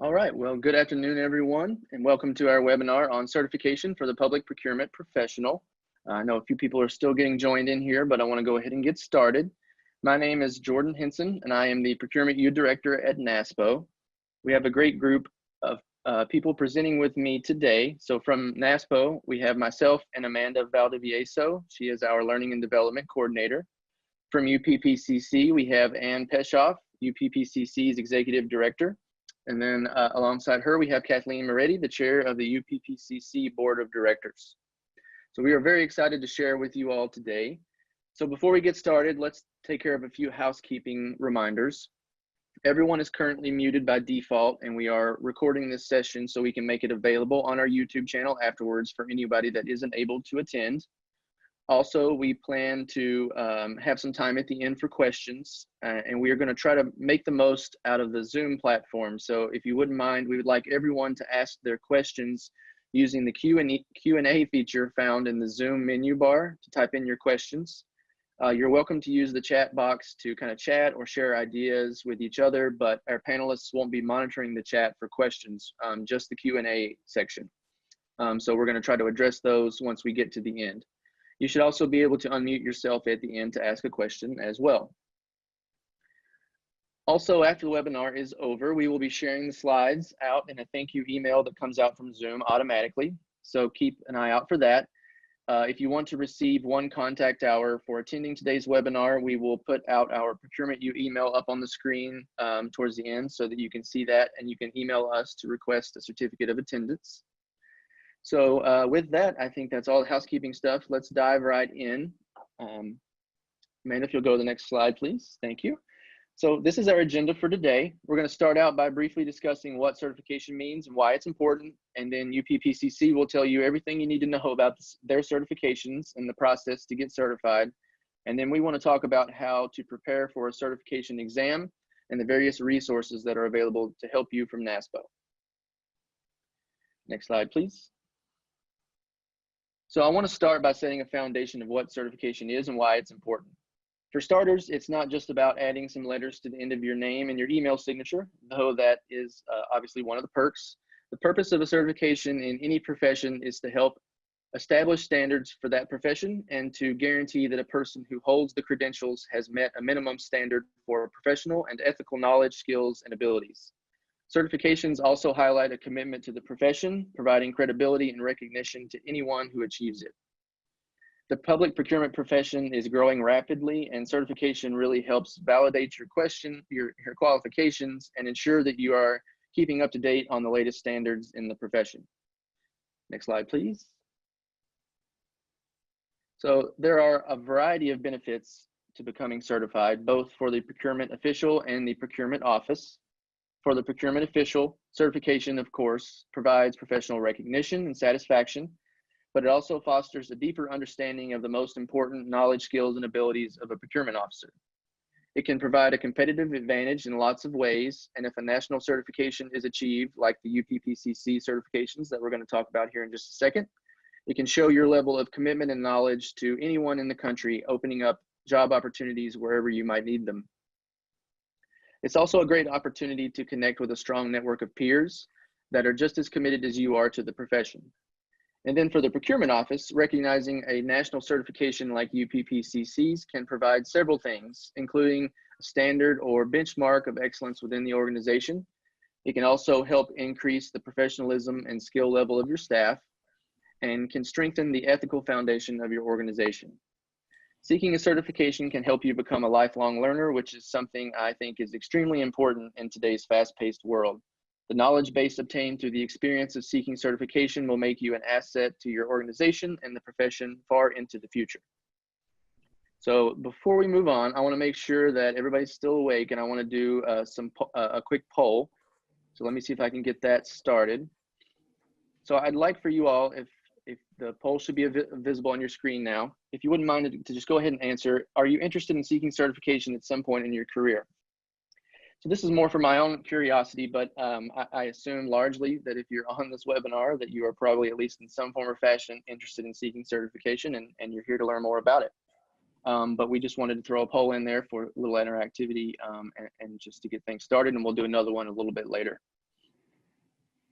All right, well, good afternoon, everyone, and welcome to our webinar on certification for the public procurement professional. I know a few people are still getting joined in here, but I want to go ahead and get started. My name is Jordan Henson, and I am the Procurement U Director at NASPO. We have a great group of people presenting with me today. So from NASPO, we have myself and Amanda Valdivieso. She is our Learning and Development Coordinator. From UPPCC, we have Ann Peshoff, UPPCC's Executive Director. And then alongside her, we have Kathleen Moretti, the chair of the UPPCC Board of Directors. So we are very excited to share with you all today. So before we get started, let's take care of a few housekeeping reminders. Everyone is currently muted by default, and we are recording this session so we can make it available on our YouTube channel afterwards for anybody that isn't able to attend. Also, we plan to have some time at the end for questions, and we are going to try to make the most out of the Zoom platform. So if you wouldn't mind, we would like everyone to ask their questions using the Q&A feature found in the Zoom menu bar to type in your questions. You're welcome to use the chat box to kind of chat or share ideas with each other, but our panelists won't be monitoring the chat for questions, just the Q&A section. So we're going to try to address those once we get to the end. You should also be able to unmute yourself at the end to ask a question as well. Also, after the webinar is over, we will be sharing the slides out in a thank you email that comes out from Zoom automatically. So keep an eye out for that. If you want to receive one contact hour for attending today's webinar, we will put out our Procurement U email up on the screen towards the end so that you can see that, and you can email us to request a certificate of attendance. So with that, I think that's all the housekeeping stuff. Let's dive right in. Amanda, if you'll go to the next slide, please. Thank you. So this is our agenda for today. We're going to start out by briefly discussing what certification means and why it's important. And then UPPCC will tell you everything you need to know about their certifications and the process to get certified. And then we want to talk about how to prepare for a certification exam and the various resources that are available to help you from NASPO. Next slide, please. So I want to start by setting a foundation of what certification is and why it's important. For starters, it's not just about adding some letters to the end of your name and your email signature, though that is obviously one of the perks. The purpose of a certification in any profession is to help establish standards for that profession and to guarantee that a person who holds the credentials has met a minimum standard for professional and ethical knowledge, skills, and abilities. Certifications also highlight a commitment to the profession, providing credibility and recognition to anyone who achieves it. The public procurement profession is growing rapidly, and certification really helps validate your qualifications and ensure that you are keeping up to date on the latest standards in the profession. Next slide, please. So there are a variety of benefits to becoming certified, both for the procurement official and the procurement office. For the procurement official, certification, of course, provides professional recognition and satisfaction, but it also fosters a deeper understanding of the most important knowledge, skills, and abilities of a procurement officer. It can provide a competitive advantage in lots of ways, and if a national certification is achieved, like the UPPCC certifications that we're going to talk about here in just a second, it can show your level of commitment and knowledge to anyone in the country, opening up job opportunities wherever you might need them. It's also a great opportunity to connect with a strong network of peers that are just as committed as you are to the profession. And then for the procurement office, recognizing a national certification like UPPCC's can provide several things, including a standard or benchmark of excellence within the organization. It can also help increase the professionalism and skill level of your staff and can strengthen the ethical foundation of your organization. Seeking a certification can help you become a lifelong learner, which is something I think is extremely important in today's fast-paced world. The knowledge base obtained through the experience of seeking certification will make you an asset to your organization and the profession far into the future. So before we move on, I want to make sure that everybody's still awake, and I want to do a quick poll. So let me see if I can get that started. So I'd like for you all, if the poll should be visible on your screen now, if you wouldn't mind to just go ahead and answer, are you interested in seeking certification at some point in your career? So this is more for my own curiosity, but I assume largely that if you're on this webinar that you are probably at least in some form or fashion interested in seeking certification and you're here to learn more about it. But we just wanted to throw a poll in there for a little interactivity and just to get things started, and we'll do another one a little bit later.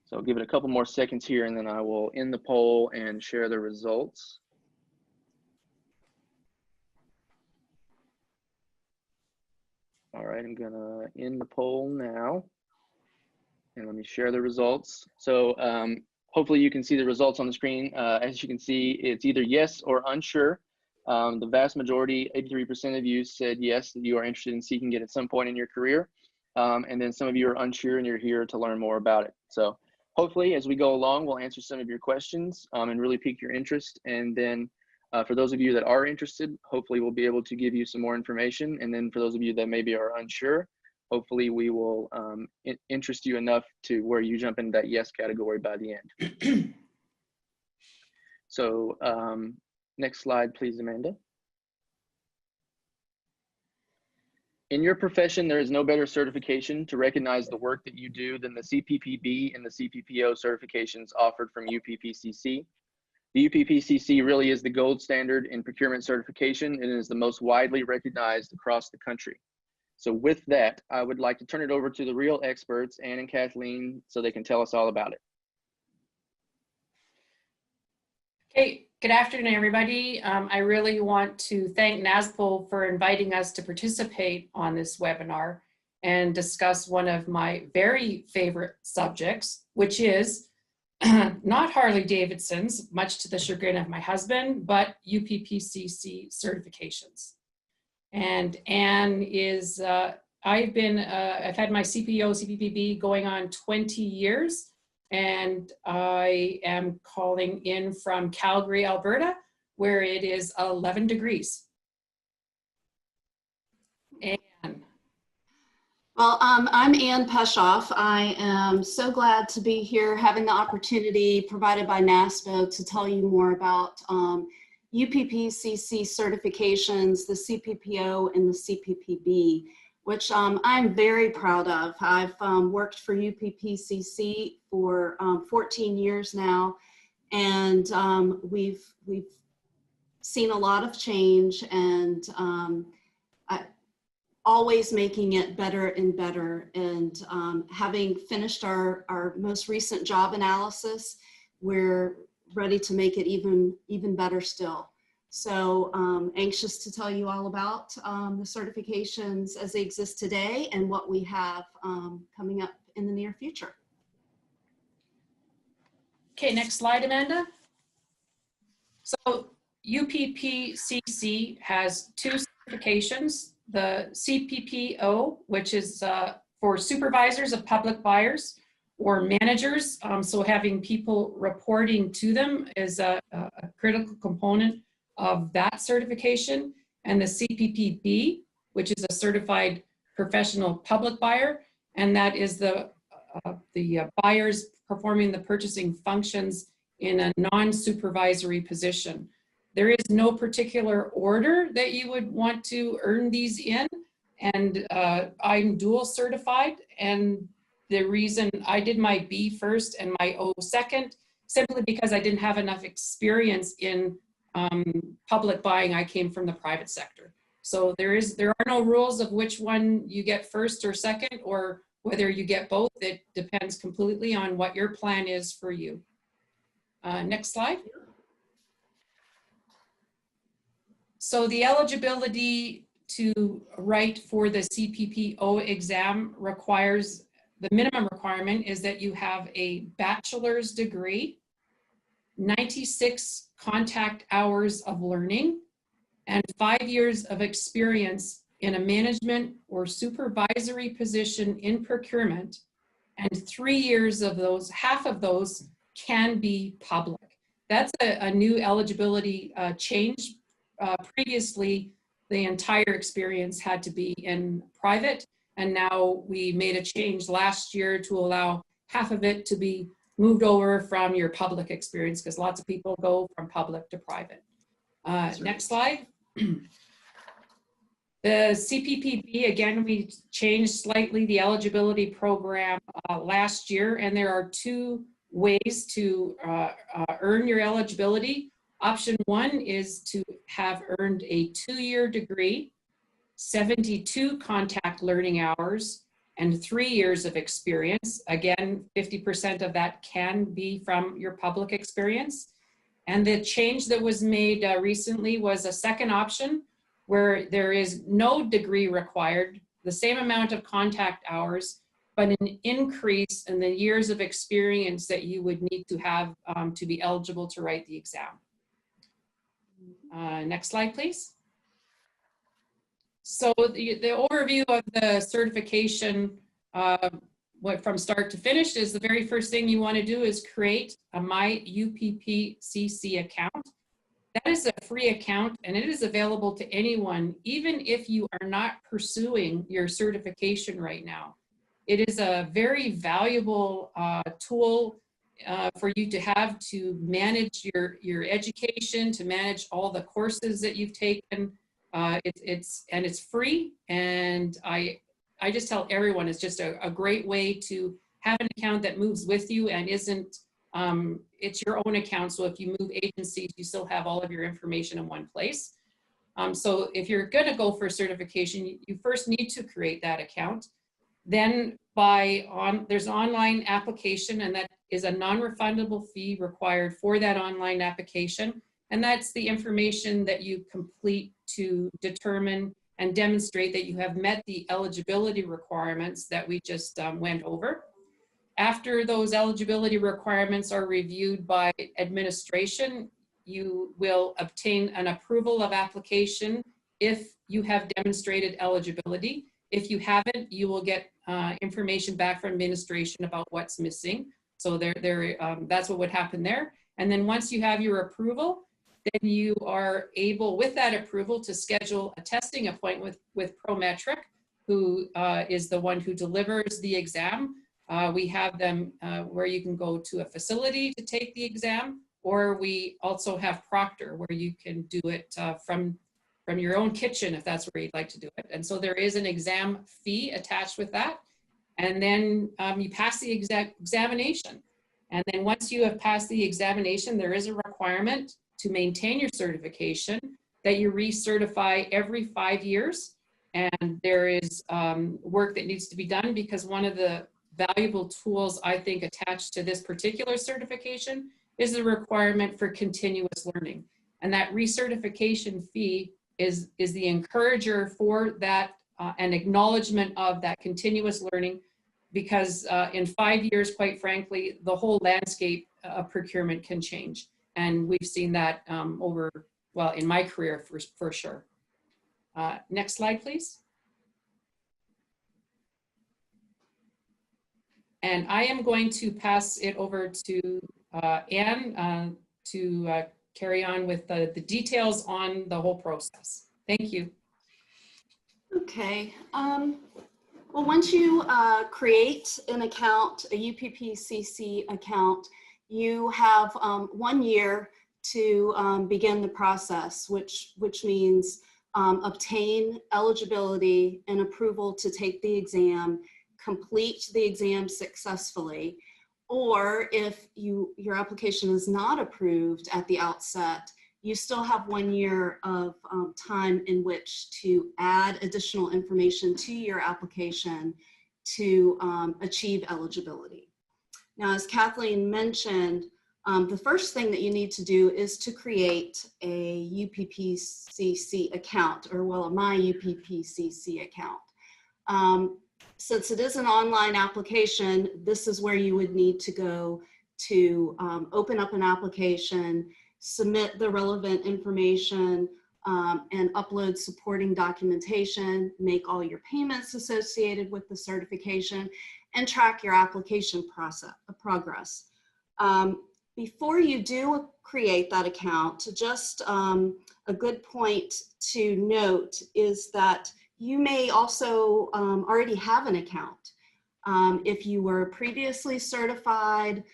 So I'll give it a couple more seconds here, and then I will end the poll and share the results. All right, I'm gonna end the poll now, and let me share the results. So hopefully you can see the results on the screen. As you can see, it's either yes or unsure. The vast majority, 83% of you said yes, that you are interested in seeking it at some point in your career. And then some of you are unsure and you're here to learn more about it. So hopefully as we go along, we'll answer some of your questions and really pique your interest. And then for those of you that are interested, hopefully we'll be able to give you some more information. And then for those of you that maybe are unsure, hopefully we will interest you enough to where you jump into that yes category by the end. So next slide, please, Amanda. In your profession, there is no better certification to recognize the work that you do than the CPPB and the CPPO certifications offered from UPPCC. The UPPCC really is the gold standard in procurement certification and is the most widely recognized across the country. So with that, I would like to turn it over to the real experts, Ann and Kathleen, so they can tell us all about it. Okay, good afternoon, everybody. I really want to thank NASPO for inviting us to participate on this webinar and discuss one of my very favorite subjects, which is not Harley-Davidson's, much to the chagrin of my husband, but UPPCC certifications. And Anne is, I've had my CPO, CPPB going on 20 years. And I am calling in from Calgary, Alberta, where it is 11 degrees. Anne. Well, I'm Ann Peshoff. I am so glad to be here having the opportunity provided by NASPO to tell you more about UPPCC certifications, the CPPO and the CPPB, which I'm very proud of. I've worked for UPPCC for 14 years now, and we've seen a lot of change, and always making it better and better. And having finished our most recent job analysis, we're ready to make it even better still. So anxious to tell you all about the certifications as they exist today and what we have coming up in the near future. Okay, next slide, Amanda. So UPPCC has two certifications, the CPPO, which is for supervisors of public buyers or managers. So having people reporting to them is a critical component of that certification, and the CPPB, which is a certified professional public buyer, and that is the buyers performing the purchasing functions in a non-supervisory position. There is no particular order that you would want to earn these in, and I'm dual certified, and the reason I did my B first and my O second, simply because I didn't have enough experience in public buying. I came from the private sector. So there are no rules of which one you get first or second, or whether you get both. It depends completely on what your plan is for you. Next slide. So the eligibility to write for the CPPO exam requires, the minimum requirement is that you have a bachelor's degree, 96 contact hours of learning, and 5 years of experience in a management or supervisory position in procurement, and 3 years of those, half of those can be public. That's a new eligibility change. Previously, the entire experience had to be in private, and now we made a change last year to allow half of it to be moved over from your public experience, because lots of people go from public to private. Next slide. The CPPB, again, we changed slightly the eligibility program last year, and there are two ways to earn your eligibility. Option one is to have earned a 2-year degree, 72 contact learning hours, and 3 years of experience. Again, 50% of that can be from your public experience. And the change that was made recently was a second option where there is no degree required, the same amount of contact hours, but an increase in the years of experience that you would need to have to be eligible to write the exam. Next slide, please. So the overview of the certification from start to finish is the very first thing you want to do is create a My UPPCC account. That is a free account and it is available to anyone, even if you are not pursuing your certification right now. It is a very valuable tool for you to have to manage your education, to manage all the courses that you've taken. It's free, and I just tell everyone it's just a great way to have an account that moves with you and isn't, it's your own account. So if you move agencies, you still have all of your information in one place. So if you're going to go for certification, you first need to create that account. Then there's an online application, and that is a non-refundable fee required for that online application. And that's the information that you complete to determine and demonstrate that you have met the eligibility requirements that we just went over. After those eligibility requirements are reviewed by administration, you will obtain an approval of application if you have demonstrated eligibility. If you haven't, you will get information back from administration about what's missing. So that's what would happen there. And then once you have your approval, then you are able, with that approval, to schedule a testing appointment with Prometric, who is the one who delivers the exam. We have them where you can go to a facility to take the exam, or we also have Proctor, where you can do it from your own kitchen if that's where you'd like to do it. And so there is an exam fee attached with that. And then you pass the examination. And then once you have passed the examination, there is a requirement to maintain your certification that you recertify every 5 years. And there is work that needs to be done, because one of the valuable tools I think attached to this particular certification is the requirement for continuous learning. And that recertification fee is the encourager for that, an acknowledgement of that continuous learning, because in 5 years, quite frankly, the whole landscape of procurement can change. And we've seen that in my career for sure. Next slide, please. And I am going to pass it over to Anne to carry on with the details on the whole process. Thank you. Okay. Well, once you create an account, a UPPCC account, you have 1 year to begin the process, which means obtain eligibility and approval to take the exam, complete the exam successfully, or if your application is not approved at the outset, you still have 1 year of time in which to add additional information to your application to achieve eligibility. Now, as Kathleen mentioned, the first thing that you need to do is to create a UPPCC account, or a My UPPCC account. Since it is an online application, this is where you would need to go to open up an application, submit the relevant information, and upload supporting documentation, make all your payments associated with the certification, and track your application progress. Before you do create that account, just a good point to note is that you may also already have an account. If you were previously certified,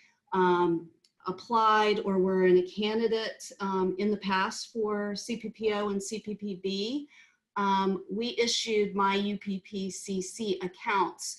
applied, or were a candidate in the past for CPPO and CPPB, we issued My UPPCC accounts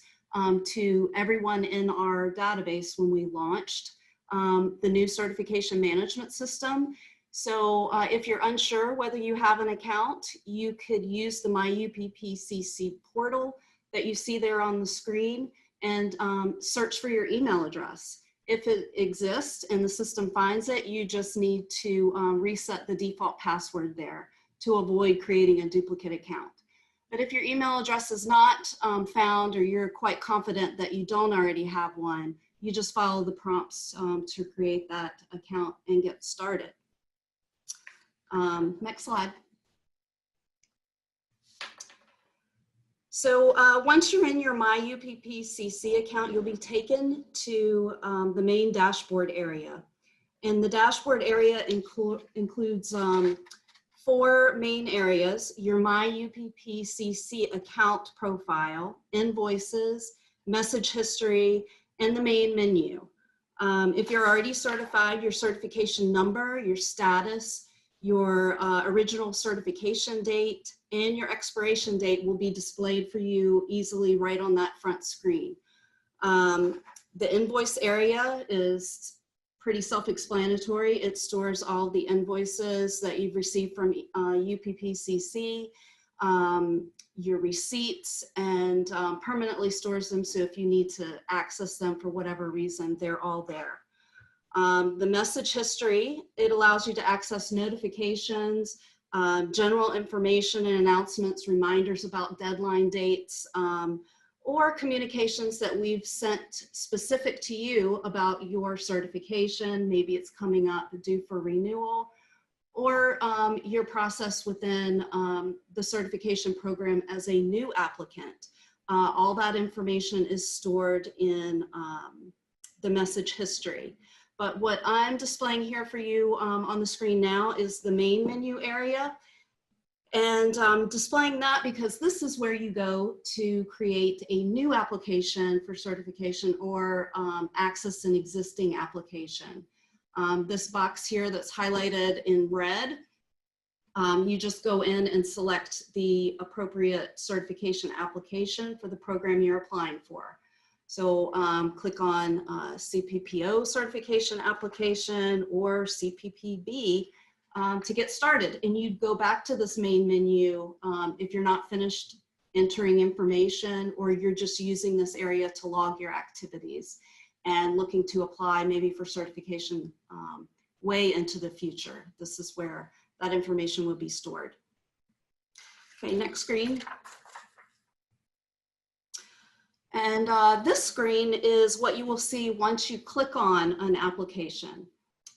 to everyone in our database when we launched the new certification management system. So if you're unsure whether you have an account, you could use the My UPPCC portal that you see there on the screen and search for your email address. If it exists and the system finds it, you just need to reset the default password there to avoid creating a duplicate account. But if your email address is not found, or you're quite confident that you don't already have one, you just follow the prompts to create that account and get started. Next slide. So once you're in your My UPPCC account, you'll be taken to the main dashboard area. And the dashboard area includes 4 main areas: your My UPPCC account profile, invoices, message history, and the main menu. If you're already certified, your certification number, your status, your original certification date, and your expiration date will be displayed for you easily right on that front screen. The invoice area is pretty self-explanatory. It stores all the invoices that you've received from UPPCC, your receipts, and permanently stores them, so if you need to access them for whatever reason, they're all there. The message history, it allows you to access notifications, general information and announcements, reminders about deadline dates, or communications that we've sent specific to you about your certification. Maybe it's coming up due for renewal, or your process within the certification program as a new applicant. All that information is stored in the message history. But what I'm displaying here for you on the screen now is the main menu area. And I'm displaying that because this is where you go to create a new application for certification or access an existing application. This box here that's highlighted in red, you just go in and select the appropriate certification application for the program you're applying for. So click on CPPO certification application or CPPB to get started. And you'd go back to this main menu if you're not finished entering information, or you're just using this area to log your activities and looking to apply maybe for certification way into the future. This is where that information will be stored. Okay, next screen. And this screen is what you will see once you click on an application.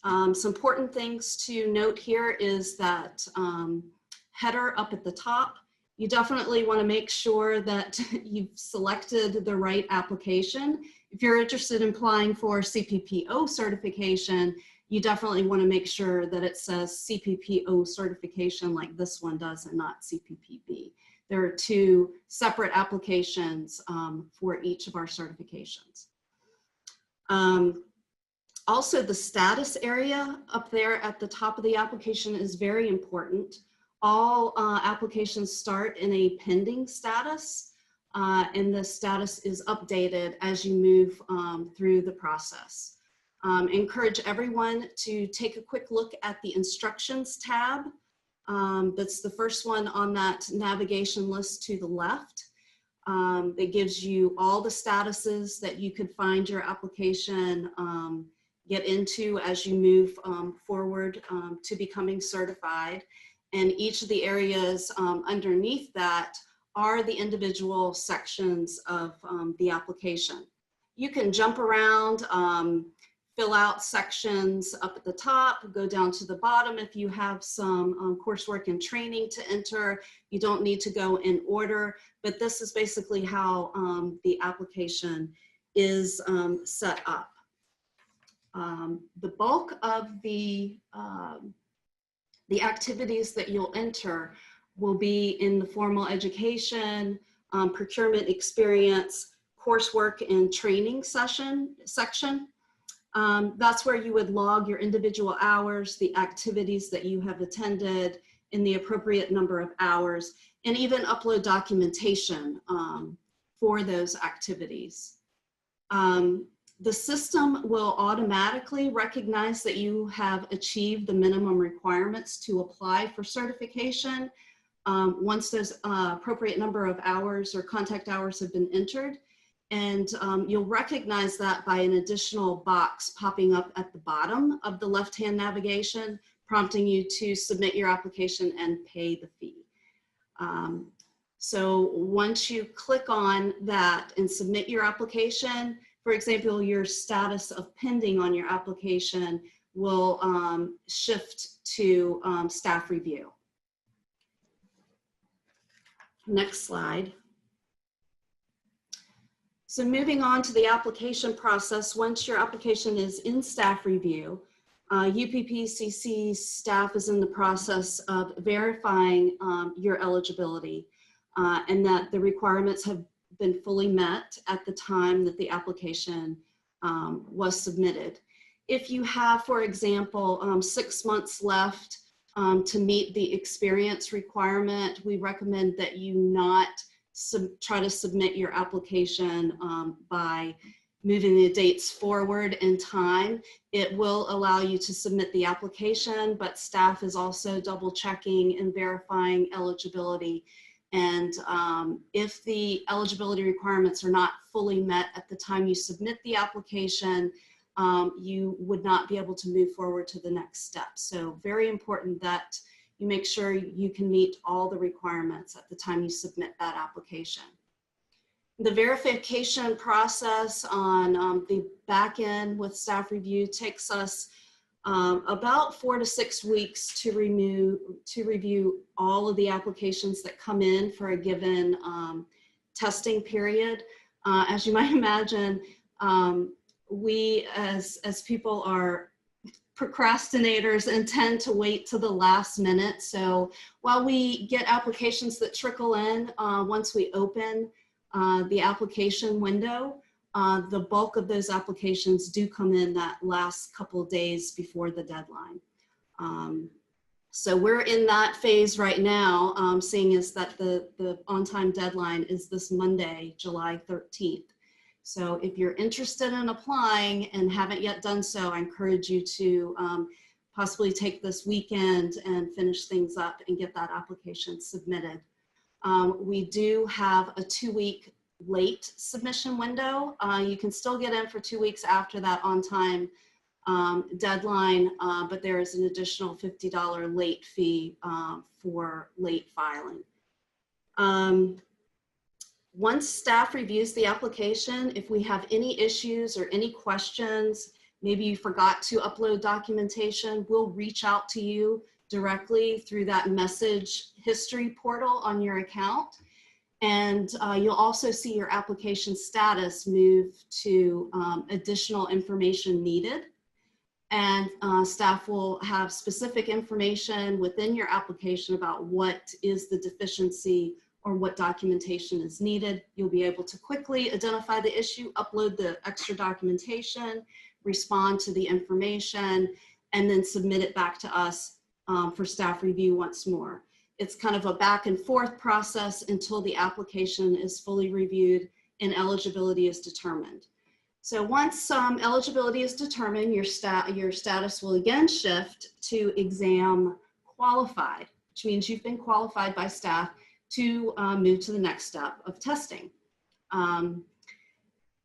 Some important things to note here is that header up at the top. You definitely want to make sure that you've selected the right application. If you're interested in applying for CPPO certification, you definitely want to make sure that it says CPPO certification like this one does and not CPPB. There are 2 separate applications for each of our certifications. Also, the status area up there at the top of the application is very important. All applications start in a pending status, and the status is updated as you move through the process. Encourage everyone to take a quick look at the instructions tab. That's the first one on that navigation list to the left. It gives you all the statuses that you could find your application get into as you move forward to becoming certified. And each of the areas underneath that are the individual sections of the application. You can jump around, fill out sections up at the top, go down to the bottom if you have some coursework and training to enter. You don't need to go in order, but this is basically how the application is set up. The bulk of the activities that you'll enter will be in the formal education, procurement experience, coursework and training section. That's where you would log your individual hours, the activities that you have attended in the appropriate number of hours, and even upload documentation for those activities. The system will automatically recognize that you have achieved the minimum requirements to apply for certification. once those appropriate number of hours or contact hours have been entered. And you'll recognize that by an additional box popping up at the bottom of the left-hand navigation, prompting you to submit your application and pay the fee. So once you click on that and submit your application, for example, your status of pending on your application will shift to staff review. Next slide. So moving on to the application process, once your application is in staff review, UPPCC staff is in the process of verifying your eligibility and that the requirements have been fully met at the time that the application was submitted. If you have, for example, 6 months left to meet the experience requirement, we recommend that you not try to submit your application by moving the dates forward in time. It will allow you to submit the application, but staff is also double checking and verifying eligibility. And if the eligibility requirements are not fully met at the time you submit the application, you would not be able to move forward to the next step. So very important that you make sure you can meet all the requirements at the time you submit that application. The verification process on the back end with staff review takes us about 4 to 6 weeks to review all of the applications that come in for a given testing period. As you might imagine, we as people are procrastinators and tend to wait to the last minute. So while we get applications that trickle in once we open the application window, the bulk of those applications do come in that last couple of days before the deadline. So we're in that phase right now, seeing as that the on-time deadline is this Monday, July 13th. So if you're interested in applying and haven't yet done so, I encourage you to possibly take this weekend and finish things up and get that application submitted. We do have a 2-week late submission window. You can still get in for 2 weeks after that on-time deadline, but there is an additional $50 late fee for late filing. Once staff reviews the application, if we have any issues or any questions, maybe you forgot to upload documentation, we'll reach out to you directly through that message history portal on your account. And you'll also see your application status move to additional information needed. And staff will have specific information within your application about what is the deficiency or what documentation is needed. You'll be able to quickly identify the issue, upload the extra documentation, respond to the information, and then submit it back to us for staff review once more. It's kind of a back and forth process until the application is fully reviewed and eligibility is determined. So once eligibility is determined, your status will again shift to exam qualified, which means you've been qualified by staff to move to the next step of testing.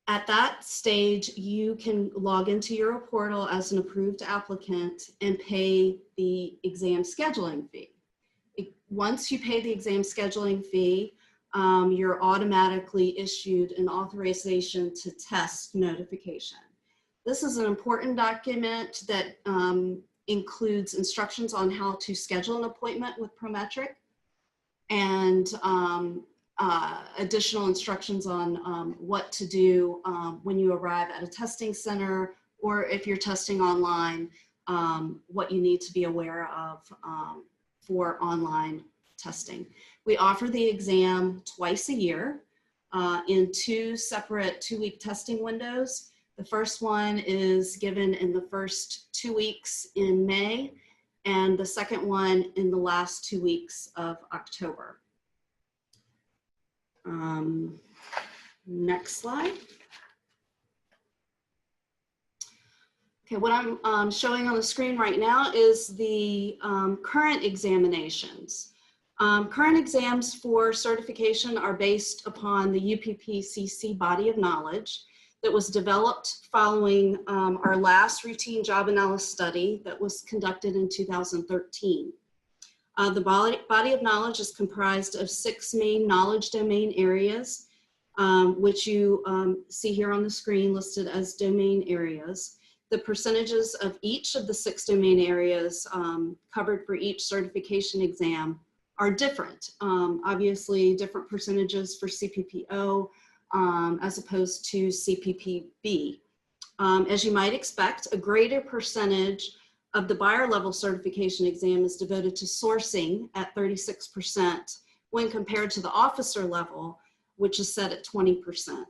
At that stage, you can log into your portal as an approved applicant and pay the exam scheduling fee. Once you pay the exam scheduling fee, you're automatically issued an authorization to test notification. This is an important document that includes instructions on how to schedule an appointment with Prometric and additional instructions on what to do when you arrive at a testing center, or if you're testing online, what you need to be aware of for online testing. We offer the exam twice a year in 2 separate 2-week testing windows. The first one is given in the first 2 weeks in May, and the second one in the last 2 weeks of October. Next slide. Okay, what I'm showing on the screen right now is the current examinations. Current exams for certification are based upon the UPPCC body of knowledge that was developed following our last routine job analysis study that was conducted in 2013. The body of knowledge is comprised of 6 main knowledge domain areas, which you see here on the screen listed as domain areas. The percentages of each of the 6 domain areas covered for each certification exam are different. Obviously, different percentages for CPPO as opposed to CPPB. As you might expect, a greater percentage of the buyer level certification exam is devoted to sourcing at 36% when compared to the officer level, which is set at 20%.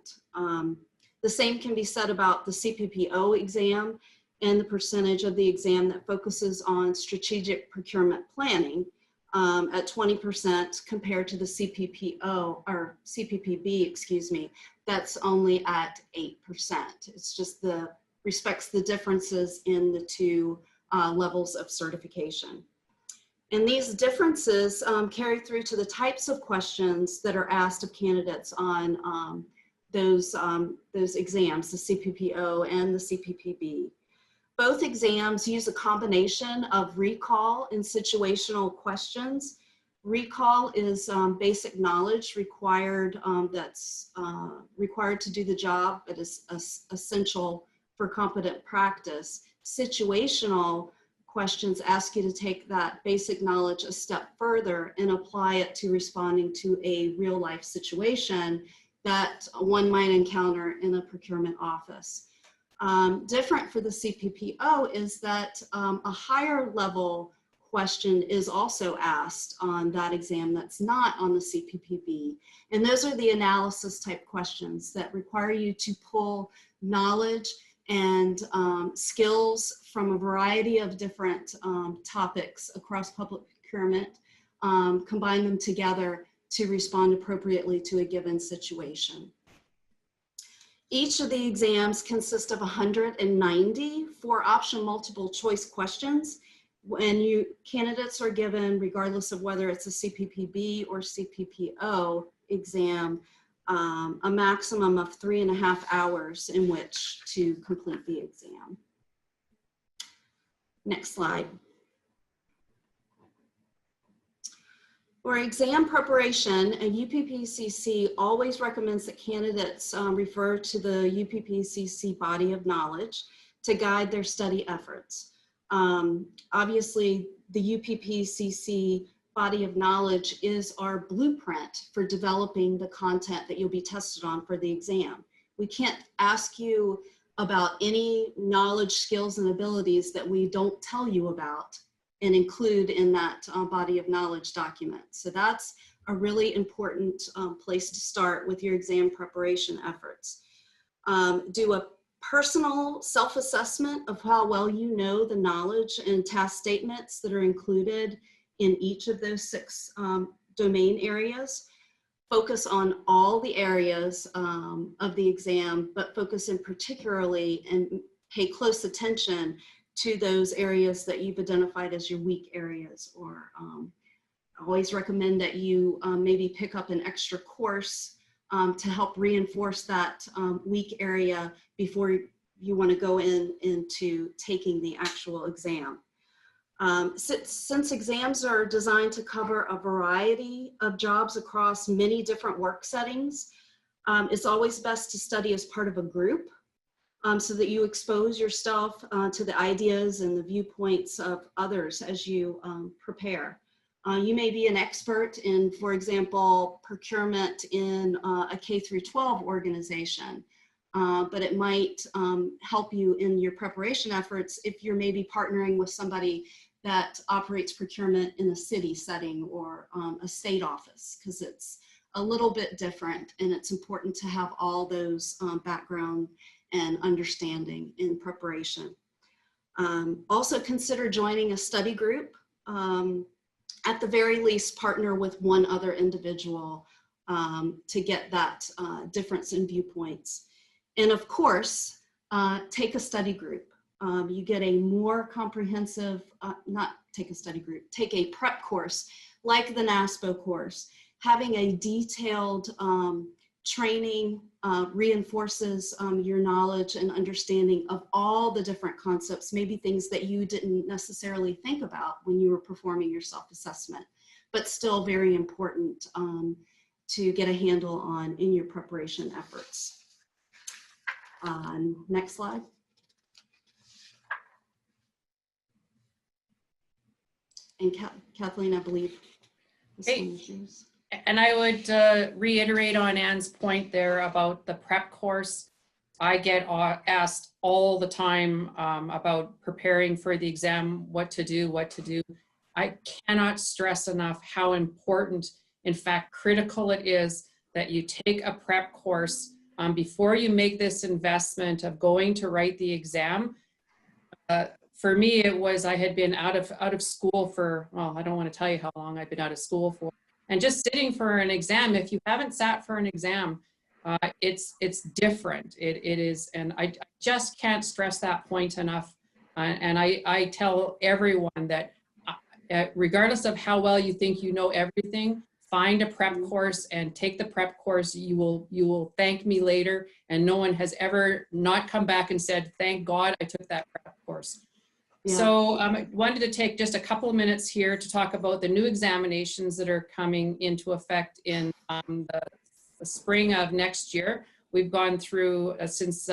The same can be said about the CPPO exam and the percentage of the exam that focuses on strategic procurement planning at 20% compared to the CPPO or CPPB, excuse me, that's only at 8%. It's just respects the differences in the 2 levels of certification. And these differences carry through to the types of questions that are asked of candidates on those exams, the CPPO and the CPPB. Both exams use a combination of recall and situational questions. Recall is basic knowledge required that's required to do the job, but is essential for competent practice. Situational questions ask you to take that basic knowledge a step further and apply it to responding to a real life situation that one might encounter in a procurement office. Different for the CPPO is that a higher level question is also asked on that exam that's not on the CPPB. And those are the analysis type questions that require you to pull knowledge and skills from a variety of different topics across public procurement, combine them together to respond appropriately to a given situation. Each of the exams consists of 190 4-option multiple choice questions. When candidates are given, regardless of whether it's a CPPB or CPPO exam, a maximum of 3.5 hours in which to complete the exam. Next slide. For exam preparation, a UPPCC always recommends that candidates refer to the UPPCC body of knowledge to guide their study efforts. Obviously, the UPPCC body of knowledge is our blueprint for developing the content that you'll be tested on for the exam. We can't ask you about any knowledge, skills, and abilities that we don't tell you about and include in that body of knowledge document. So that's a really important place to start with your exam preparation efforts. Do a personal self-assessment of how well you know the knowledge and task statements that are included in each of those 6 domain areas. Focus on all the areas of the exam, but focus in particularly and pay close attention to those areas that you've identified as your weak areas, or I always recommend that you maybe pick up an extra course to help reinforce that weak area before you want to go into taking the actual exam. Since exams are designed to cover a variety of jobs across many different work settings, it's always best to study as part of a group so that you expose yourself to the ideas and the viewpoints of others as you prepare. You may be an expert in, for example, procurement in a K-12 organization, but it might help you in your preparation efforts if you're maybe partnering with somebody that operates procurement in a city setting or a state office, because it's a little bit different, and it's important to have all those background and understanding in preparation. Also consider joining a study group. At the very least, partner with one other individual to get that difference in viewpoints. And of course, take a study group. You get a more comprehensive, not take a study group, take a prep course like the NASPO course. Having a detailed training reinforces your knowledge and understanding of all the different concepts, maybe things that you didn't necessarily think about when you were performing your self-assessment, but still very important to get a handle on in your preparation efforts. Next slide. And Kathleen, I believe this one is yours. And I would reiterate on Ann's point there about the prep course. I get asked all the time about preparing for the exam, what to do. I cannot stress enough how important, in fact, critical it is that you take a prep course before you make this investment of going to write the exam. For me, it was, I had been out of school for, well, I don't want to tell you how long I've been out of school for. And just sitting for an exam, if you haven't sat for an exam, it's different. It is, and I just can't stress that point enough. And I tell everyone that regardless of how well you think you know everything, find a prep course and take the prep course. You will thank me later. And no one has ever not come back and said, thank God I took that prep course. Yeah. So I wanted to take just a couple of minutes here to talk about the new examinations that are coming into effect in the spring of next year. We've gone through since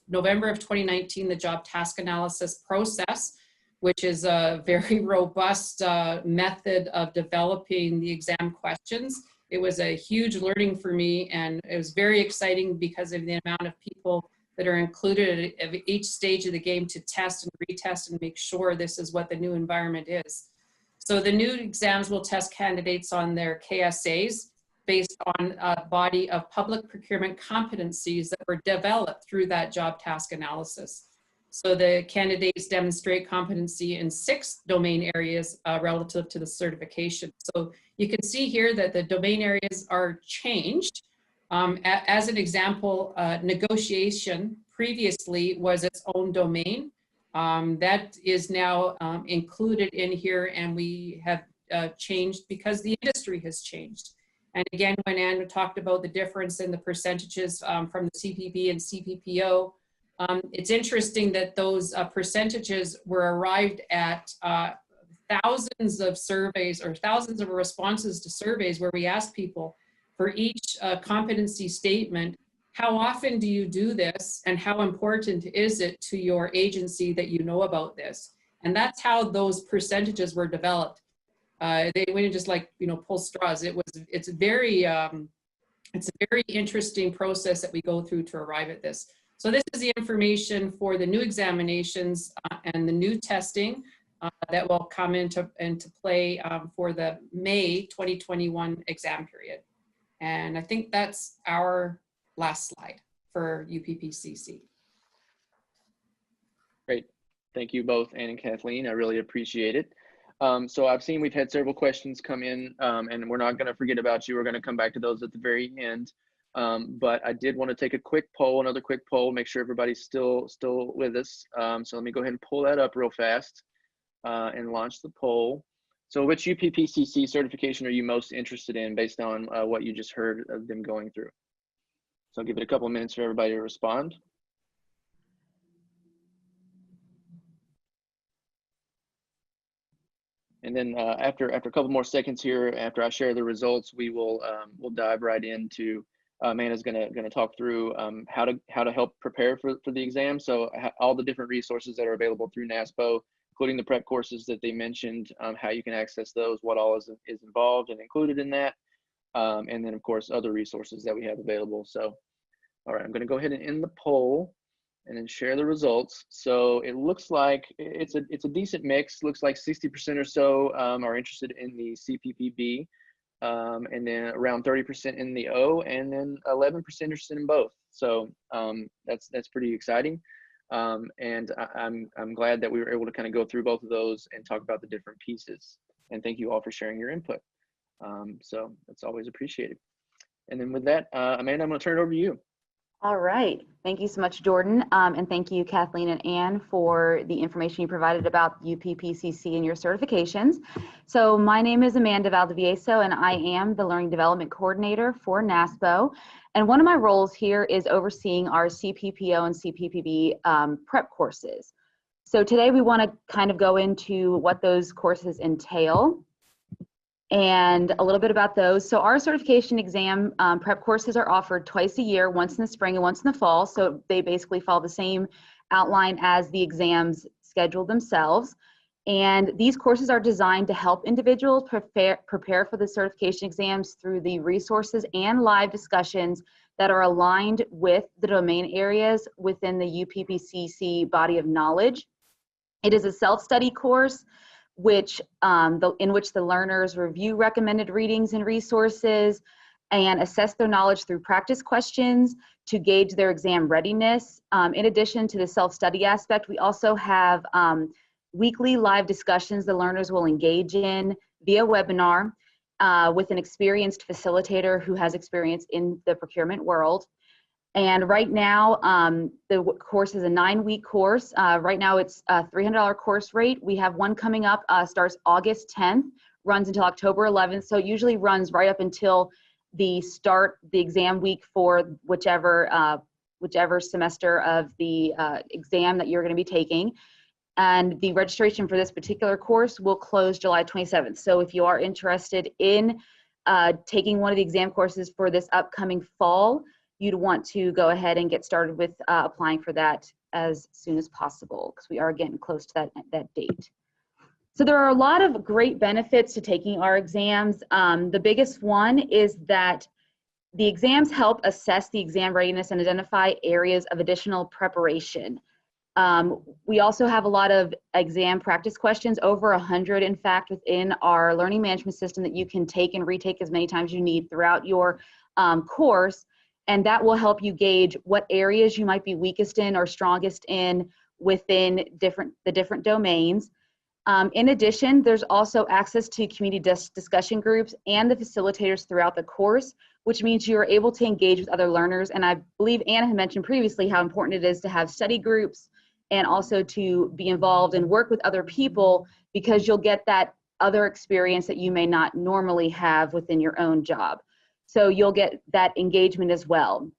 November of 2019, the job task analysis process, which is a very robust method of developing the exam questions. It was a huge learning for me, and it was very exciting because of the amount of people that are included at each stage of the game to test and retest and make sure this is what the new environment is. So the new exams will test candidates on their KSAs based on a body of public procurement competencies that were developed through that job task analysis. So the candidates demonstrate competency in 6 domain areas relative to the certification. So you can see here that the domain areas are changed. As an example, negotiation previously was its own domain. That is now included in here, and we have changed because the industry has changed. And again, when Anne talked about the difference in the percentages from the CPB and CPPO, it's interesting that those percentages were arrived at thousands of surveys or thousands of responses to surveys where we asked people for each competency statement, how often do you do this and how important is it to your agency that you know about this? And that's how those percentages were developed. They wouldn't just like, you know, pull straws. It's a very interesting process that we go through to arrive at this. So this is the information for the new examinations and the new testing that will come into play for the May 2021 exam period. And I think that's our last slide for UPPCC. Great. Thank you both, Anne and Kathleen. I really appreciate it. So I've seen we've had several questions come in, and we're not going to forget about you. We're going to come back to those at the very end. But I did want to take a quick poll, another quick poll, make sure everybody's still with us. So let me go ahead and pull that up real fast and launch the poll. So which UPPCC certification are you most interested in based on what you just heard of them going through? So I'll give it a couple of minutes for everybody to respond. And then after a couple more seconds here, after I share the results, we will we'll dive right into Amanda's gonna talk through how to help prepare for the exam. So all the different resources that are available through NASPO, including the prep courses that they mentioned, how you can access those, what all is involved and included in that, and then of course other resources that we have available. So, all right, I'm gonna go ahead and end the poll and then share the results. So it looks like it's a decent mix. Looks like 60% or so are interested in the CPPB, and then around 30% in the O, and then 11% interested in both. So that's pretty exciting. And I'm glad that we were able to kind of go through both of those and talk about the different pieces. And thank you all for sharing your input. So that's always appreciated. And then with that, Amanda, I'm going to turn it over to you. All right. Thank you so much, Jordan. And thank you, Kathleen and Ann, for the information you provided about UPPCC and your certifications. So my name is Amanda Valdivieso, and I am the Learning Development Coordinator for NASPO. And one of my roles here is overseeing our CPPO and CPPB prep courses. So today we want to kind of go into what those courses entail and a little bit about those. So our certification exam prep courses are offered twice a year, once in the spring and once in the fall. So they basically follow the same outline as the exams scheduled themselves. And these courses are designed to help individuals prepare for the certification exams through the resources and live discussions that are aligned with the domain areas within the UPPCC body of knowledge. It is a self-study course in which the learners review recommended readings and resources and assess their knowledge through practice questions to gauge their exam readiness. In addition to the self-study aspect, we also have weekly live discussions the learners will engage in via webinar with an experienced facilitator who has experience in the procurement world. And right now, the course is a 9-week course. Right now, it's a $300 course rate. We have one coming up, starts August 10th, runs until October 11th. So it usually runs right up until the exam week for whichever semester of the exam that you're going to be taking. And the registration for this particular course will close July 27th. So if you are interested in taking one of the exam courses for this upcoming fall, you'd want to go ahead and get started with applying for that as soon as possible, because we are getting close to that date. So there are a lot of great benefits to taking our exams. The biggest one is that the exams help assess the exam readiness and identify areas of additional preparation. We also have a lot of exam practice questions, over 100 in fact, within our learning management system that you can take and retake as many times as you need throughout your course. And that will help you gauge what areas you might be weakest in or strongest in within the different domains. In addition, there's also access to community discussion groups and the facilitators throughout the course, which means you're able to engage with other learners. And I believe Anna had mentioned previously how important it is to have study groups and also to be involved and work with other people, because you'll get that other experience that you may not normally have within your own job. So you'll get that engagement as well.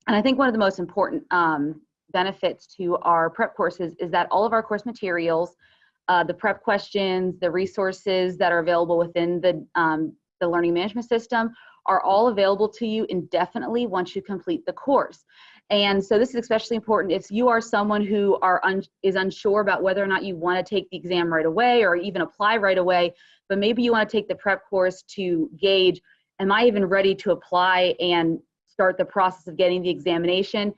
And I think one of the most important benefits to our prep courses is that all of our course materials, the prep questions, the resources that are available within the learning management system are all available to you indefinitely once you complete the course. And so this is especially important if you are someone who is unsure about whether or not you want to take the exam right away or even apply right away, but maybe you want to take the prep course to gauge, am I even ready to apply and start the process of getting the examination?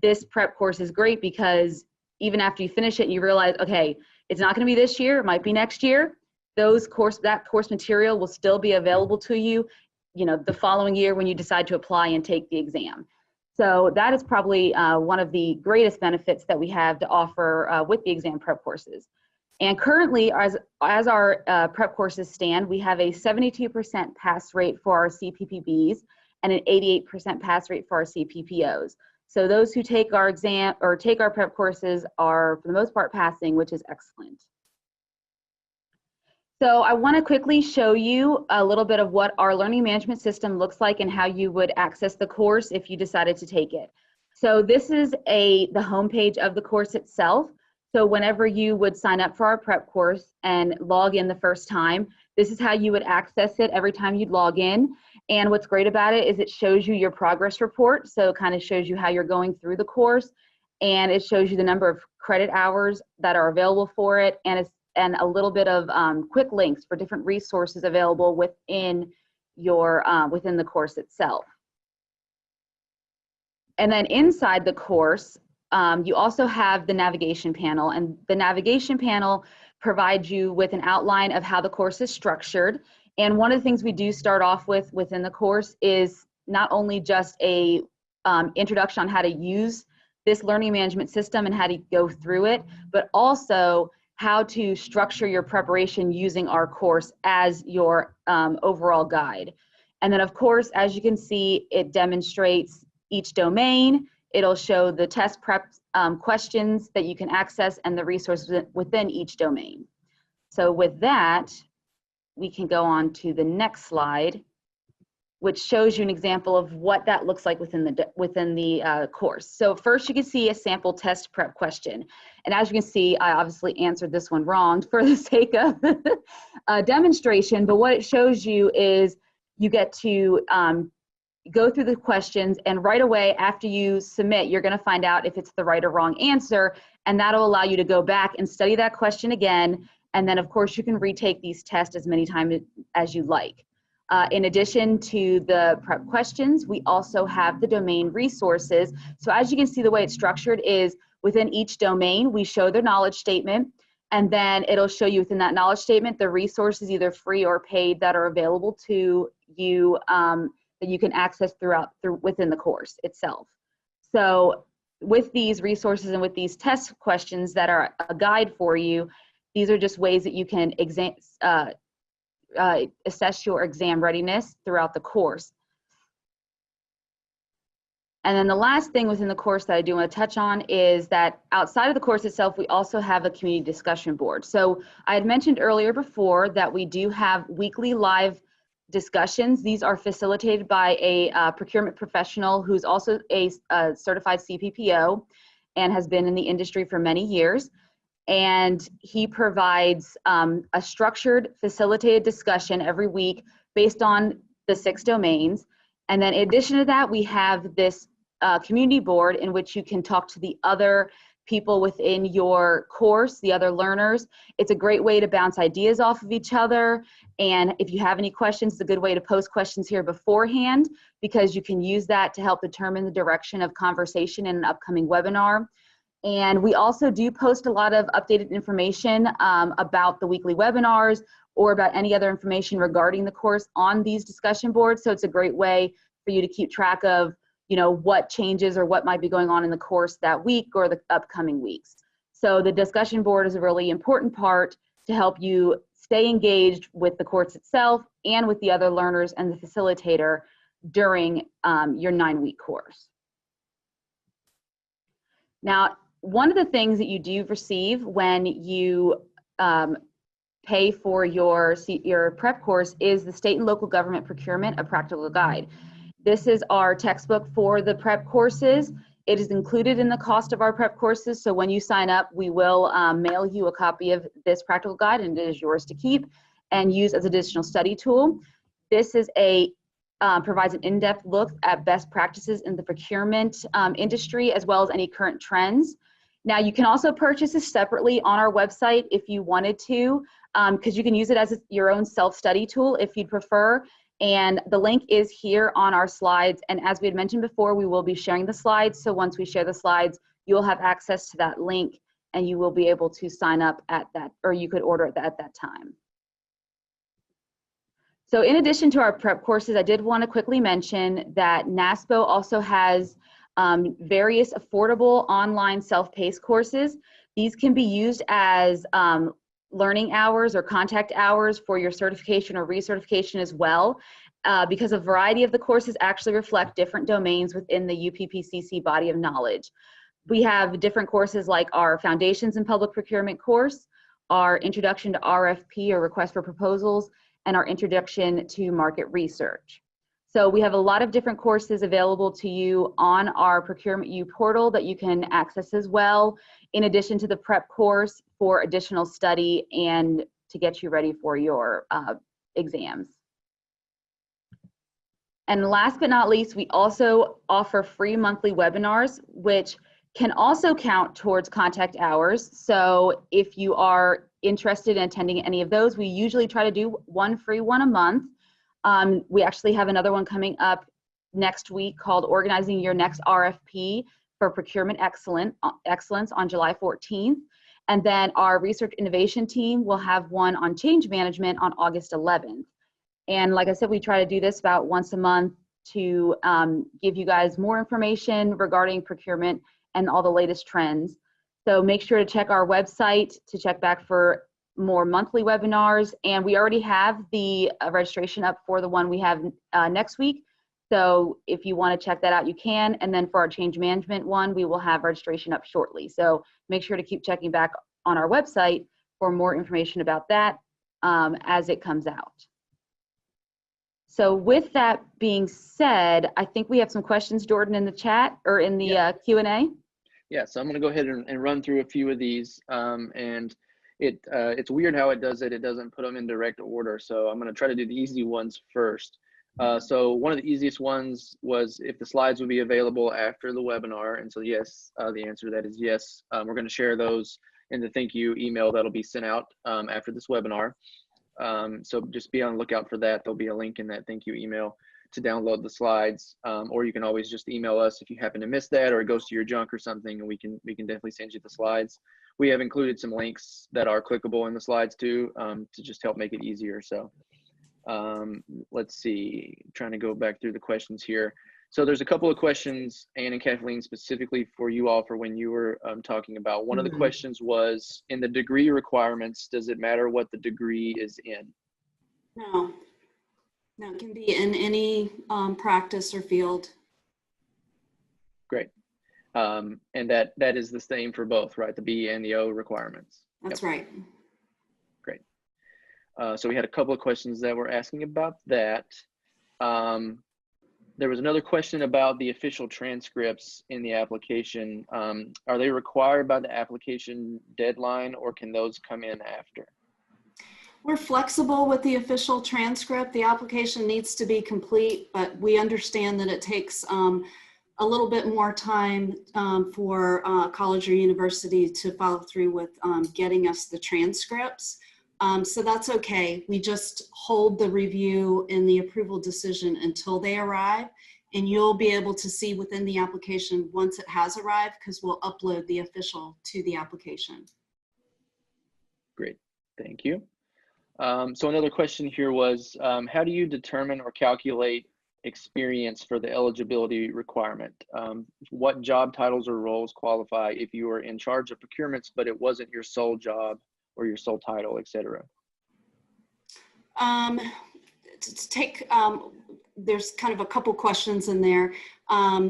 This prep course is great, because even after you finish it and you realize, okay, it's not going to be this year, it might be next year, that course material will still be available to you, the following year when you decide to apply and take the exam. So that is probably one of the greatest benefits that we have to offer with the exam prep courses. And currently, as our prep courses stand, we have a 72% pass rate for our CPPBs and an 88% pass rate for our CPPOs. So those who take our exam or take our prep courses are, for the most part, passing, which is excellent. So I want to quickly show you a little bit of what our learning management system looks like and how you would access the course if you decided to take it. So this is the homepage of the course itself. So whenever you would sign up for our prep course and log in the first time, this is how you would access it every time you'd log in. And what's great about it is it shows you your progress report. So it kind of shows you how you're going through the course, and it shows you the number of credit hours that are available for it, and a little bit of quick links for different resources available within the course itself. And then inside the course, you also have the navigation panel, and the navigation panel provides you with an outline of how the course is structured. And one of the things we do start off with within the course is not only just a introduction on how to use this learning management system and how to go through it, but also how to structure your preparation using our course as your overall guide. And then of course, as you can see, it demonstrates each domain. It'll show the test prep questions that you can access and the resources within each domain. So with that, we can go on to the next slide, which shows you an example of what that looks like within the course. So first you can see a sample test prep question. And as you can see, I obviously answered this one wrong for the sake of demonstration, but what it shows you is you get to go through the questions, and right away after you submit, you're gonna find out if it's the right or wrong answer, and that'll allow you to go back and study that question again. And then of course you can retake these tests as many times as you like. In addition to the prep questions, we also have the domain resources. So as you can see, the way it's structured is within each domain, we show their knowledge statement, and then it'll show you within that knowledge statement the resources, either free or paid, that are available to you that you can access within the course itself. So with these resources and with these test questions that are a guide for you, these are just ways that you can assess your exam readiness throughout the course. And then the last thing within the course that I do want to touch on is that outside of the course itself, we also have a community discussion board. So I had mentioned earlier before that we do have weekly live discussions. These are facilitated by a procurement professional who's also a certified CPPO and has been in the industry for many years. And he provides a structured, facilitated discussion every week based on the 6 domains. And then in addition to that, we have this community board in which you can talk to the other people within your course, the other learners. It's a great way to bounce ideas off of each other. And if you have any questions, it's a good way to post questions here beforehand, because you can use that to help determine the direction of conversation in an upcoming webinar. And we also do post a lot of updated information about the weekly webinars or about any other information regarding the course on these discussion boards. So it's a great way for you to keep track of, what changes or what might be going on in the course that week or the upcoming weeks. So the discussion board is a really important part to help you stay engaged with the course itself and with the other learners and the facilitator during your 9-week course. Now, one of the things that you do receive when you pay for your prep course is the State and Local Government Procurement, a Practical Guide. This is our textbook for the prep courses. It is included in the cost of our prep courses, so when you sign up, we will mail you a copy of this practical guide, and it is yours to keep and use as additional study tool. This is provides an in-depth look at best practices in the procurement industry, as well as any current trends. Now, you can also purchase this separately on our website if you wanted to, because you can use it as your own self-study tool if you'd prefer. And the link is here on our slides. And as we had mentioned before, we will be sharing the slides. So once we share the slides, you'll have access to that link and you will be able to sign up at that, or you could order it at that time. So in addition to our prep courses, I did want to quickly mention that NASPO also has various affordable online self-paced courses. These can be used as learning hours or contact hours for your certification or recertification as well, because a variety of the courses actually reflect different domains within the UPPCC body of knowledge. We have different courses like our Foundations in Public Procurement course, our Introduction to RFP or Request for Proposals, and our Introduction to Market Research. So we have a lot of different courses available to you on our Procurement U portal that you can access as well, in addition to the prep course for additional study and to get you ready for your exams. And last but not least, we also offer free monthly webinars, which can also count towards contact hours. So if you are interested in attending any of those, we usually try to do one free one a month. We actually have another one coming up next week called Organizing Your Next RFP for Procurement Excellence on July 14th. And then our research innovation team will have one on change management on August 11th. And like I said, we try to do this about once a month to give you guys more information regarding procurement and all the latest trends. So make sure to check our website to check back for more monthly webinars. And we already have the registration up for the one we have next week. So if you want to check that out, you can. And then for our change management one, we will have registration up shortly. So make sure to keep checking back on our website for more information about that as it comes out. So with that being said, I think we have some questions, Jordan, in the chat or in the Q&A. Yeah, so I'm going to go ahead and run through a few of these. And it's weird how it does it. It doesn't put them in direct order. So I'm going to try to do the easy ones first. So one of the easiest ones was if the slides would be available after the webinar. And so yes, the answer to that is yes. We're going to share those in the thank you email that'll be sent out after this webinar. So just be on the lookout for that. There'll be a link in that thank you email to download the slides, or you can always just email us if you happen to miss that or it goes to your junk or something, and we can definitely send you the slides. We have included some links that are clickable in the slides too, to just help make it easier. So let's see, trying to go back through the questions here. So there's a couple of questions, Ann and Kathleen, specifically for you all for when you were talking about. One of the questions was, in the degree requirements, does it matter what the degree is in? No, no, it can be in any practice or field. Great. And that is the same for both, right? The B and the O requirements. That's right. Great. So we had a couple of questions that were asking about that. There was another question about the official transcripts in the application. Are they required by the application deadline, or can those come in after? We're flexible with the official transcript. The application needs to be complete, but we understand that it takes a little bit more time for college or university to follow through with getting us the transcripts. So that's okay. We just hold the review and the approval decision until they arrive, and you'll be able to see within the application once it has arrived, because we'll upload the official to the application. Great, thank you. So another question here was, how do you determine or calculate experience for the eligibility requirement? What job titles or roles qualify if you were in charge of procurements, but it wasn't your sole job or your sole title, etc.? There's kind of a couple questions in there.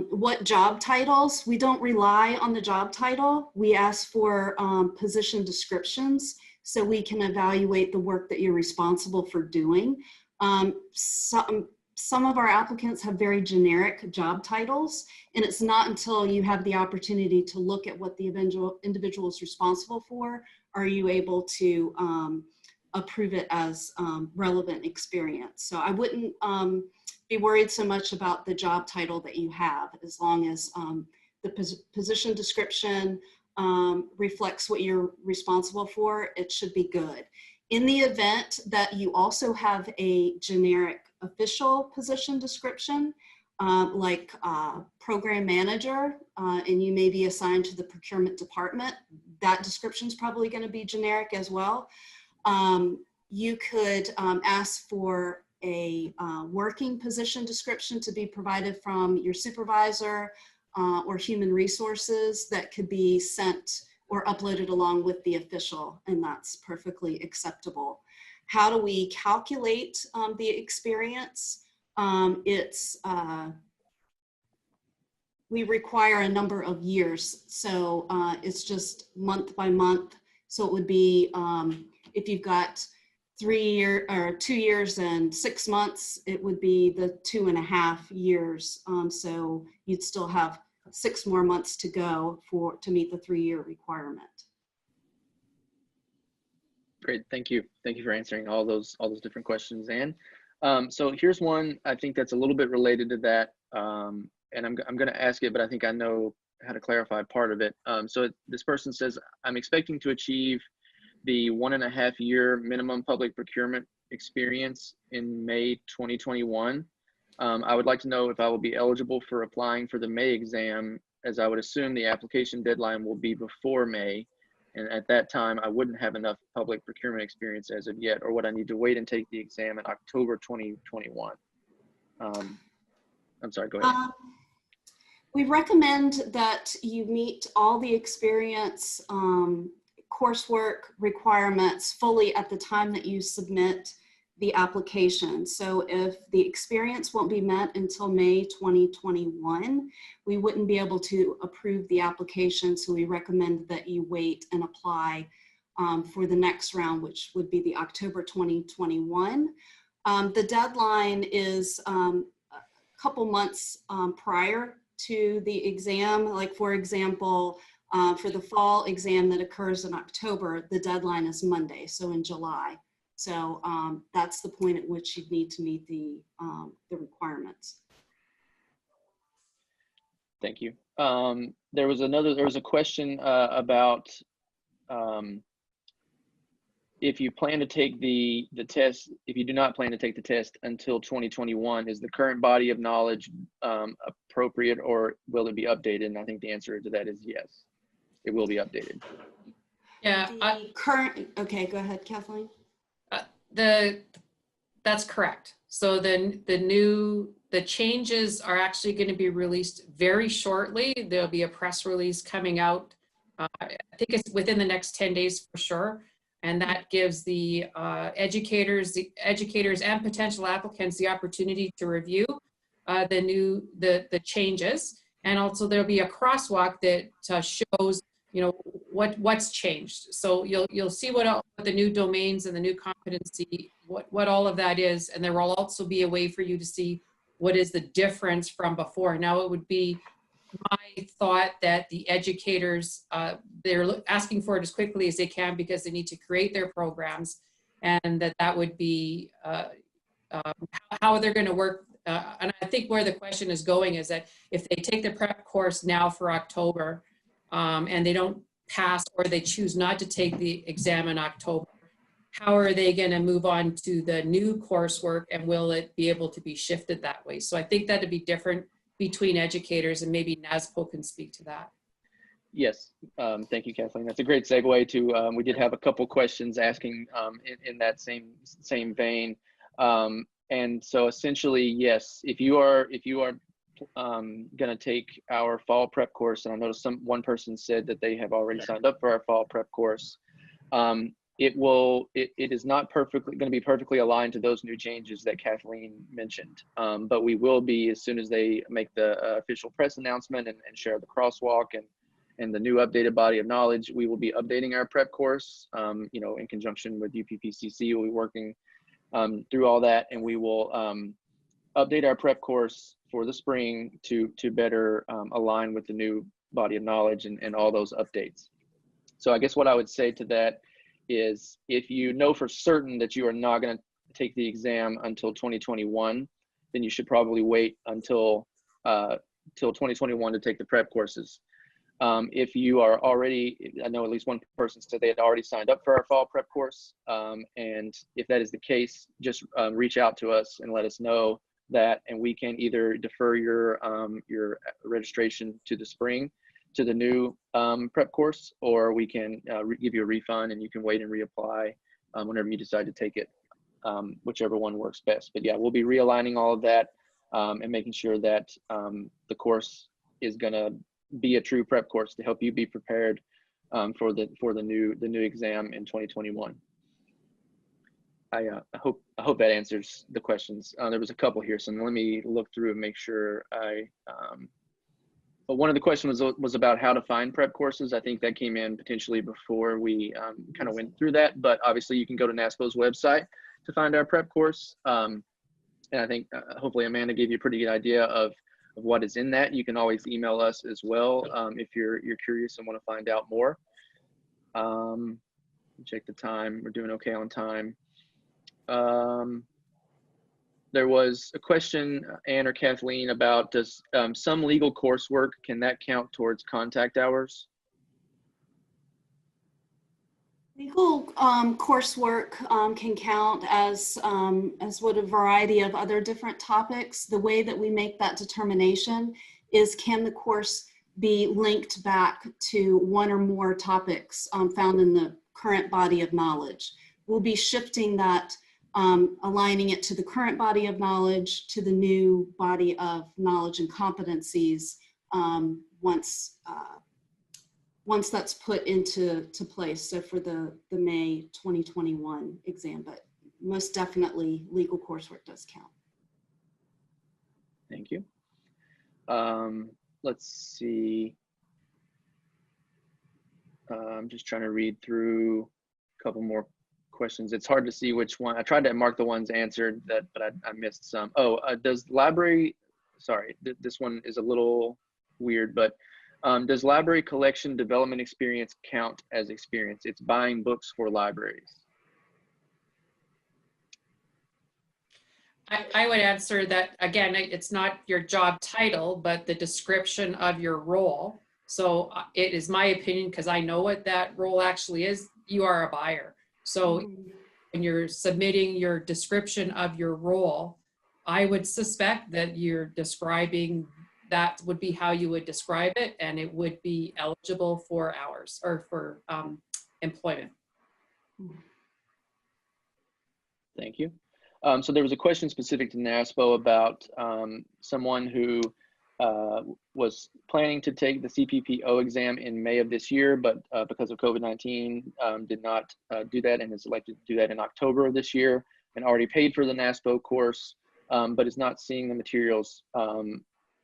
What job titles? We don't rely on the job title. We ask for position descriptions so we can evaluate the work that you're responsible for doing. Some of our applicants have very generic job titles, and it's not until you have the opportunity to look at what the individual is responsible for are you able to approve it as relevant experience. So I wouldn't be worried so much about the job title that you have, as long as the position description reflects what you're responsible for. It should be good. In the event that you also have a generic official position description, like program manager, and you may be assigned to the procurement department, that description is probably going to be generic as well. You could ask for a working position description to be provided from your supervisor or human resources that could be sent or uploaded along with the official, and that's perfectly acceptable. How do we calculate the experience? We require a number of years, so it's just month by month. So it would be, if you've got 2 years and 6 months, it would be the 2.5 years. So you'd still have 6 more months to go to meet the 3-year requirement. Great, thank you. Thank you for answering all those different questions, Ann. So here's one I think that's a little bit related to that, and I'm going to ask it, but I think I know how to clarify part of it. So this person says, I'm expecting to achieve the 1.5-year minimum public procurement experience in May 2021. I would like to know if I will be eligible for applying for the May exam, as I would assume the application deadline will be before May. And at that time, I wouldn't have enough public procurement experience as of yet, or would I need to wait and take the exam in October 2021? I'm sorry, go ahead. We recommend that you meet all the experience coursework requirements fully at the time that you submit the application. So if the experience won't be met until May 2021, we wouldn't be able to approve the application. So we recommend that you wait and apply for the next round, which would be the October 2021. The deadline is a couple months prior to the exam. Like for example, for the fall exam that occurs in October, the deadline is Monday, so in July. So that's the point at which you need to meet the requirements. Thank you. There was a question about if you plan to take the test, if you do not plan to take the test until 2021, is the current body of knowledge appropriate, or will it be updated? And I think the answer to that is yes, it will be updated. Yeah. Okay, go ahead, Kathleen. That's correct. So the changes are actually going to be released very shortly. There'll be a press release coming out. I think it's within the next 10 days for sure. And that gives the educators and potential applicants the opportunity to review the changes. And also there'll be a crosswalk that shows, you know, what's changed. So you'll see what the new domains and the new competency, what all of that is. And there will also be a way for you to see what is the difference from before. Now it would be my thought that the educators, they're asking for it as quickly as they can because they need to create their programs, and that would be how they're going to work. And I think where the question is going is that if they take the prep course now for October and they don't pass, or they choose not to take the exam in October, how are they going to move on to the new coursework, and will it be able to be shifted that way? So I think that'd be different between educators, and maybe NASPO can speak to that. Yes, thank you, Kathleen. That's a great segue to, we did have a couple questions asking in that same vein. And so essentially, yes, if you are going to take our fall prep course, and I noticed one person said that they have already signed up for our fall prep course, it is not going to be perfectly aligned to those new changes that Kathleen mentioned. But we will be, as soon as they make the official press announcement and share the crosswalk and the new updated body of knowledge, we will be updating our prep course, you know, in conjunction with UPPCC. We'll be working through all that, and we will update our prep course for the spring to better align with the new body of knowledge and all those updates. So I guess what I would say to that is, if you know for certain that you are not going to take the exam until 2021, then you should probably wait until 2021 to take the prep courses. If you are already, I know at least one person said they had already signed up for our fall prep course, and if that is the case, just reach out to us and let us know that, and we can either defer your registration to the spring, to the new prep course, or we can give you a refund and you can wait and reapply whenever you decide to take it, whichever one works best. But yeah, we'll be realigning all of that and making sure that the course is going to be a true prep course to help you be prepared for the new exam in 2021. I hope that answers the questions. There was a couple here, so let me look through and make sure but one of the questions was about how to find prep courses. I think that came in potentially before we kind of went through that, but obviously you can go to NASPO's website to find our prep course. And I think hopefully Amanda gave you a pretty good idea of what is in that. You can always email us as well if you're curious and want to find out more. Check the time. We're doing okay on time. There was a question, Ann or Kathleen, about does some legal coursework, can that count towards contact hours? Legal coursework can count as would a variety of other different topics. The way that we make that determination is, can the course be linked back to one or more topics found in the current body of knowledge? We'll be shifting that, aligning it to the current body of knowledge, to the new body of knowledge and competencies once that's put into place. So for the May 2021 exam, but most definitely legal coursework does count. Thank you. Let's see. I'm just trying to read through a couple more questions. It's hard to see which one. I tried to mark the ones answered but I missed some. Oh, does library, sorry, this one is a little weird, but does library collection development experience count as experience? It's buying books for libraries. I would answer that, again, it's not your job title, but the description of your role. So it is my opinion, because I know what that role actually is, you are a buyer. So when you're submitting your description of your role, I would suspect that you're describing, that would be how you would describe it, and it would be eligible for hours or for employment. Thank you. So there was a question specific to NASPO about someone who was planning to take the CPPO exam in May of this year, but because of COVID-19 did not do that and is elected to do that in October of this year, and already paid for the NASPO course, but is not seeing the materials.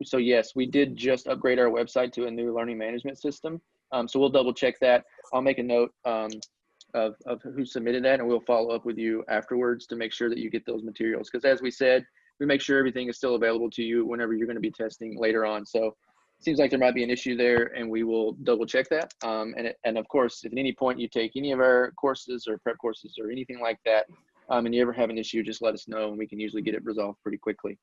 So yes, we did just upgrade our website to a new learning management system. So we'll double check that. I'll make a note of who submitted that, and we'll follow up with you afterwards to make sure that you get those materials. Because as we said, we make sure everything is still available to you whenever you're going to be testing later on. So it seems like there might be an issue there, and we will double check that. And of course, if at any point you take any of our courses or prep courses or anything like that, and you ever have an issue, just let us know, and we can usually get it resolved pretty quickly.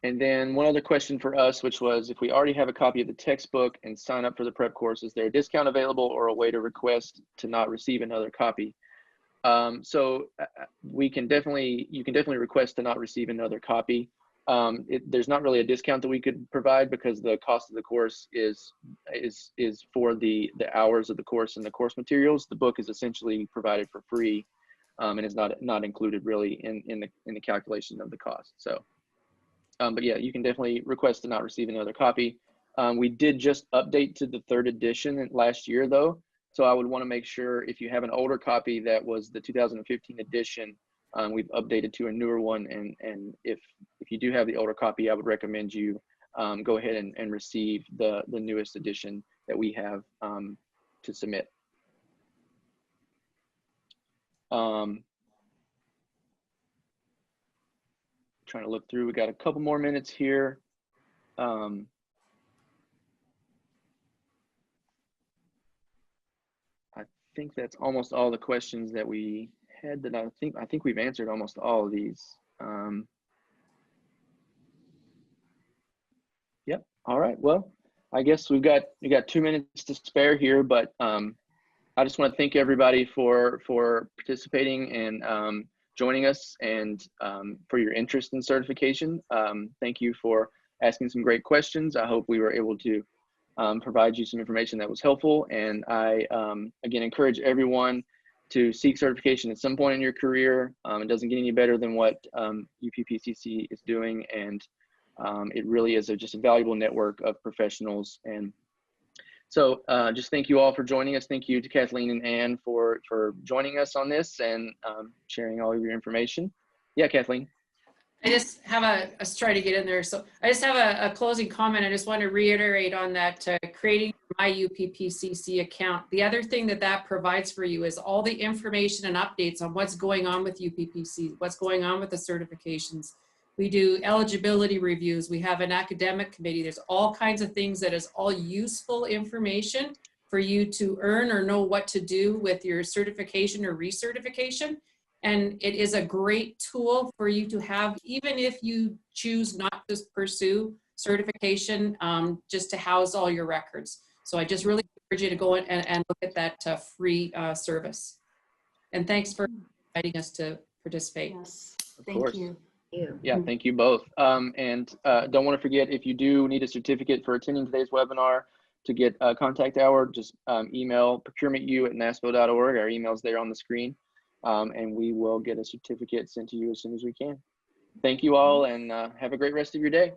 And then one other question for us, which was, if we already have a copy of the textbook and sign up for the prep course, is there a discount available or a way to request to not receive another copy? So you can definitely request to not receive another copy. There's not really a discount that we could provide, because the cost of the course is for the hours of the course and the course materials. The book is essentially provided for free, and is not included really in the calculation of the cost. So. But yeah, you can definitely request to not receive another copy. We did just update to the 3rd edition last year though. So I would want to make sure, if you have an older copy that was the 2015 edition, we've updated to a newer one. And if you do have the older copy, I would recommend you go ahead and receive the newest edition that we have to submit. Trying to look through, we got a couple more minutes here. I think that's almost all the questions that we had that I think we've answered almost all of these. Yep. All right. Well, I guess we got 2 minutes to spare here, but I just want to thank everybody for participating and joining us, and for your interest in certification. Thank you for asking some great questions. I hope we were able to provide you some information that was helpful. And I, again, encourage everyone to seek certification at some point in your career. It doesn't get any better than what UPPCC is doing. And it really is just a valuable network of professionals. And so just thank you all for joining us. Thank you to Kathleen and Ann for joining us on this and sharing all of your information. Yeah, Kathleen. I just have let's try to get in there. So I just have a closing comment. I just want to reiterate on that, creating my UPPCC account. The other thing that provides for you is all the information and updates on what's going on with UPPC, what's going on with the certifications. We do eligibility reviews. We have an academic committee. There's all kinds of things that is all useful information for you to earn or know what to do with your certification or recertification. And it is a great tool for you to have, even if you choose not to pursue certification, just to house all your records. So I just really encourage you to go and look at that free service. And thanks for inviting us to participate. Yes, Of thank course. you. Yeah, thank you both. And don't want to forget, if you do need a certificate for attending today's webinar, to get a contact hour, just email procurementu@naspo.org. Our email's there on the screen, and we will get a certificate sent to you as soon as we can. Thank you all, and have a great rest of your day.